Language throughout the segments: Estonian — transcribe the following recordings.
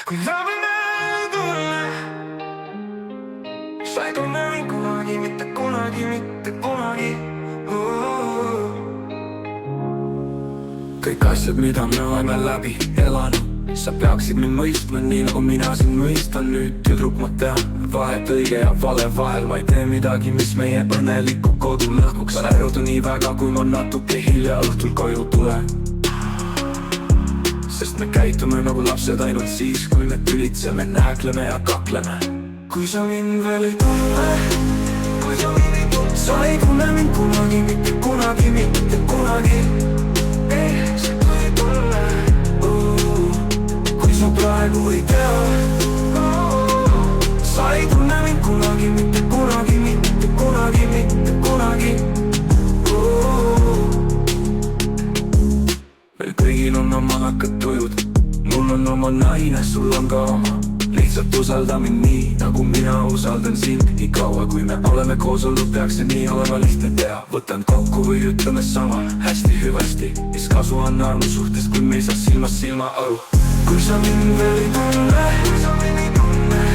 kui läbime tulle. Sa ei tunne mind kunagi, mitte kunagi, mitte kunagi. Kõik asjad, mida me oleme läbi elanud, sa peaksid mind mõistma nii nagu mina sind mõistan. Nüüd tüdruk ma tean vahet õige ja vale vahel. Ma ei tee midagi, mis meie õnneliku kodu lõhkuks. Ma närudu nii väga, kui ma natuke hilja õhtul koju tulen. Sest me käitume nagu lapsed ainult siis, kui me tülitseme, nääkleme ja kakleme. Kui sa mind veel ei tunne, kui sa mind ei tunne, sa ei tunne mind kunagi, mitte kunagi, mitte kunagi. Sa ei tunne, kui sa praegu ei tea. Sa ei tunne mind kunagi, mitte kunagi, mitte kunagi, mitte kunagi. Meil kõigil on oma nakad tujud, mul on oma naine, sul on ka oma. Lihtsalt usalda mind nii, nagu mina usaldan sind. Nii kaua kui me oleme koos olnud, peaks see nii olema lihtne teha. Võtan kokku või ütleme sama, hästi hüvasti. Mis kasu on armu suhtest, kui me ei saa silmast silma aru. Kui sa mind veel ei tunne,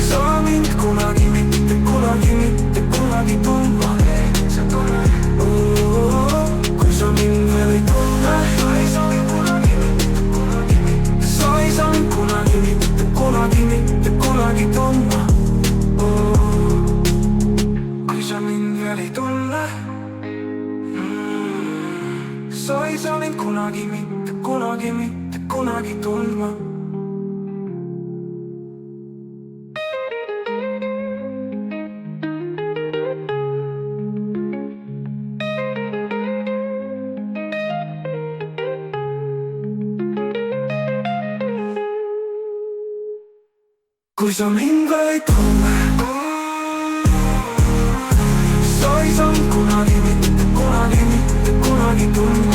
sa mind kunagi, mitte kunagi, mitte kunagi tundma. Kui sa mind veel ei tunne, sa ei saa mind kunagi, mitte kunagi, mitte. Sa ei saa mind kunagi, mitte kunagi, mitte kunagi tundma. Kui sa mind veel ei tunne, sa ei saa mind kunagi, mitte kunagi, mitte kunagi tundma. Kui sa mind veel ei tunne, sa ei saa mind kunagi, mitte kunagi, mitte kunagi tundma.